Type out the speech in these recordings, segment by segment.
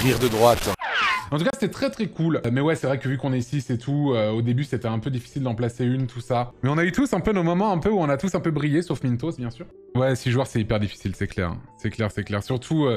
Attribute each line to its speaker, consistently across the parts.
Speaker 1: rire de droite.
Speaker 2: En tout cas, c'était très très cool. Mais ouais, c'est vrai que vu qu'on est 6 et tout, au début, c'était un peu difficile d'en placer une, tout ça. Mais on a eu tous un peu nos moments un peu où on a tous un peu brillé, sauf Mintos, bien sûr. Ouais, 6 joueurs, c'est hyper difficile, c'est clair. C'est clair, c'est clair. Surtout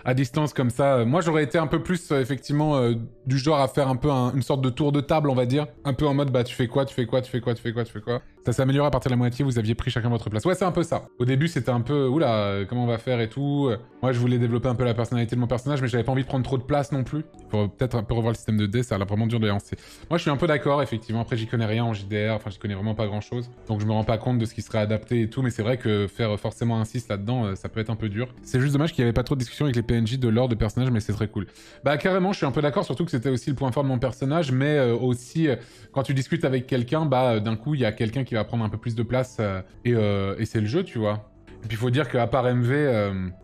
Speaker 2: à distance comme ça. Moi, j'aurais été un peu plus, effectivement, du genre à faire un peu une sorte de tour de table, on va dire. Un peu en mode, bah, tu fais quoi, tu fais quoi, tu fais quoi, tu fais quoi, tu fais quoi. Ça s'est amélioré à partir de la moitié, vous aviez pris chacun votre place. Ouais, c'est un peu ça. Au début, c'était un peu, oula, comment on va faire et tout. Moi, je voulais développer un peu la personnalité de mon personnage, mais j'avais pas envie de prendre trop de place non plus. Il faut peut-être un peu revoir le système de dés, ça a l'air vraiment dur de les lancer. Moi, je suis un peu d'accord, effectivement. Après, j'y connais rien en JDR, enfin, j'y connais vraiment pas grand-chose. Donc, je me rends pas compte de ce qui serait adapté et tout, mais c'est vrai que faire forcément un 6 là-dedans, ça peut être un peu dur. C'est juste dommage qu'il y avait pas trop de discussion avec les PNJ de lore de personnages, mais c'est très cool. Bah, carrément, je suis un peu d'accord, surtout que c'était aussi le point fort de mon personnage, mais aussi, quand tu discutes avec quelqu'un, bah, d'un coup, il y a quelqu'un qui va prendre un peu plus de place, et c'est le jeu, tu vois. Et puis il faut dire qu'à part MV,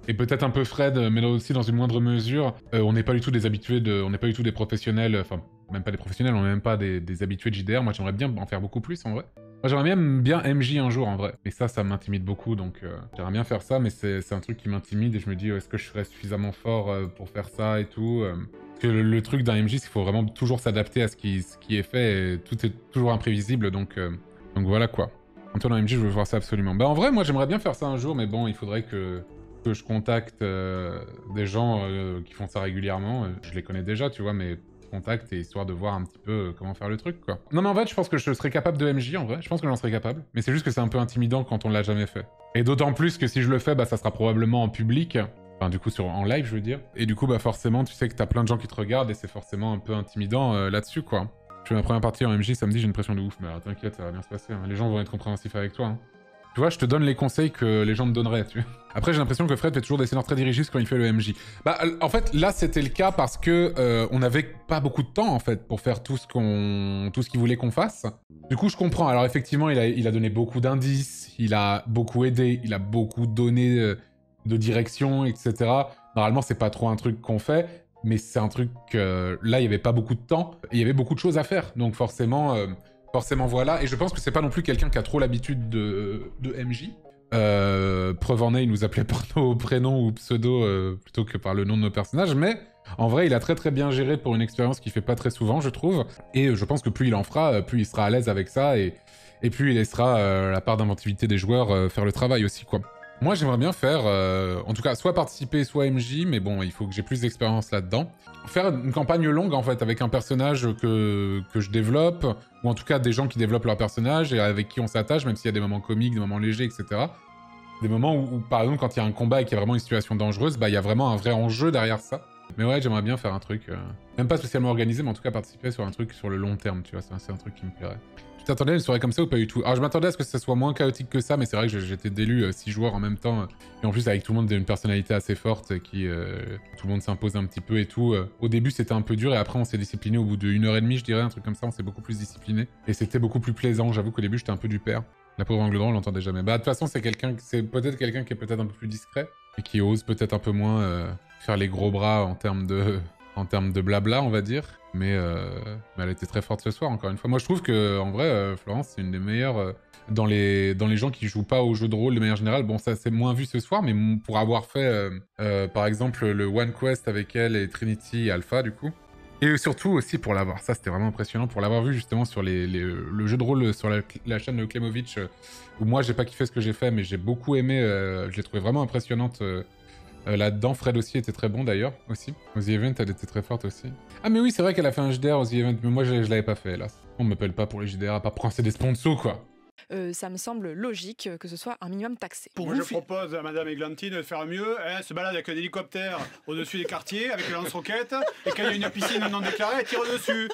Speaker 2: et peut-être un peu Fred, mais aussi dans une moindre mesure, on n'est pas du tout des habitués on n'est pas du tout des professionnels, enfin, même pas des professionnels, on n'est même pas des habitués de JDR. Moi, j'aimerais bien en faire beaucoup plus, en vrai. Moi, j'aimerais bien MJ un jour, en vrai. Mais ça m'intimide beaucoup, donc j'aimerais bien faire ça, mais c'est un truc qui m'intimide, et je me dis, est-ce que je serais suffisamment fort pour faire ça et tout Parce que le truc d'un MJ, c'est qu'il faut vraiment toujours s'adapter à ce qui est fait, et tout est toujours imprévisible, donc voilà, quoi. Antoine en MJ, je veux voir ça absolument. Bah en vrai, moi j'aimerais bien faire ça un jour, mais bon, il faudrait que je contacte des gens qui font ça régulièrement. Je les connais déjà, tu vois, mais contacte, et histoire de voir un petit peu comment faire le truc, quoi. Non mais en fait, je pense que je serais capable de MJ, en vrai. Je pense que j'en serais capable. Mais c'est juste que c'est un peu intimidant quand on l'a jamais fait. Et d'autant plus que si je le fais, bah ça sera probablement en public. Enfin, du coup, en live, je veux dire. Et du coup, bah forcément, tu sais que t'as plein de gens qui te regardent, et c'est forcément un peu intimidant là-dessus, quoi. Je fais ma première partie en MJ samedi, j'ai une pression de ouf, mais t'inquiète, ça va bien se passer, hein. Les gens vont être compréhensifs avec toi, hein. Tu vois, je te donne les conseils que les gens te donneraient, tu vois. Après, j'ai l'impression que Fred fait toujours des scénarios très dirigés quand il fait le MJ. Bah, en fait, là, c'était le cas parce que on n'avait pas beaucoup de temps, en fait, pour faire tout ce qu'il voulait qu'on fasse. Du coup, je comprends. Alors, effectivement, il a donné beaucoup d'indices, il a beaucoup aidé, il a beaucoup donné de direction, etc. Normalement, c'est pas trop un truc qu'on fait, mais c'est un truc... là, il n'y avait pas beaucoup de temps, et il y avait beaucoup de choses à faire. Donc, forcément... Forcément, voilà. Et je pense que c'est pas non plus quelqu'un qui a trop l'habitude de MJ. Preuve en est, il nous appelait par nos prénoms ou pseudos plutôt que par le nom de nos personnages. Mais en vrai, il a très très bien géré pour une expérience qu'il fait pas très souvent, je trouve. Et je pense que plus il en fera, plus il sera à l'aise avec ça. Et plus il laissera la part d'inventivité des joueurs faire le travail aussi, quoi. Moi, j'aimerais bien faire, en tout cas, soit participer, soit MJ, mais bon, il faut que j'ai plus d'expérience là-dedans. Faire une campagne longue, en fait, avec un personnage que je développe, ou en tout cas des gens qui développent leur personnage et avec qui on s'attache, même s'il y a des moments comiques, des moments légers, etc. Des moments où, par exemple, quand il y a un combat et qu'il y a vraiment une situation dangereuse, bah, il y a vraiment un vrai enjeu derrière ça. Mais ouais, j'aimerais bien faire un truc, même pas spécialement organisé, mais en tout cas participer sur un truc sur le long terme, tu vois, c'est un truc qui me plairait. Tu t'attendais à une soirée comme ça ou pas du tout? Alors je m'attendais à ce que ça soit moins chaotique que ça, mais c'est vrai que j'étais d'élu 6 joueurs en même temps. Et en plus avec tout le monde une personnalité assez forte qui... tout le monde s'impose un petit peu et tout. Au début c'était un peu dur et après on s'est discipliné au bout de 1h30 je dirais, un truc comme ça, on s'est beaucoup plus discipliné. Et c'était beaucoup plus plaisant, j'avoue qu'au début j'étais un peu du père. La pauvre Angle Droit on l'entendait jamais. Bah de toute façon c'est peut-être quelqu'un qui est peut-être un peu plus discret et qui ose peut-être un peu moins faire les gros bras en termes de blabla on va dire. Mais elle était très forte ce soir, encore une fois. Moi, je trouve que en vrai, Florence, c'est une des meilleures dans les gens qui jouent pas au jeu de rôle de manière générale. Bon, ça, c'est moins vu ce soir, mais pour avoir fait, par exemple, le One Quest avec elle et Trinity Alpha, du coup. Et surtout aussi pour l'avoir, ça c'était vraiment impressionnant, pour l'avoir vu justement sur le jeu de rôle sur la chaîne de Klemovic, où moi, j'ai pas kiffé ce que j'ai fait, mais j'ai beaucoup aimé, je l'ai trouvé vraiment impressionnante... là-dedans, Fred aussi était très bon d'ailleurs, aussi. Aux The Event, elle était très forte aussi. Ah mais oui, c'est vrai qu'elle a fait un JDR aux The Event, mais moi je l'avais pas fait, hélas. On m'appelle pas pour les JDR, à part pour des sponsors, quoi.
Speaker 3: Ça me semble logique que ce soit un minimum taxé.
Speaker 4: Moi, je propose à Madame Eglantine de faire mieux, se balade avec un hélicoptère au-dessus des quartiers, avec un lance-roquette, et quand il y a une piscine non déclarée, elle tire dessus.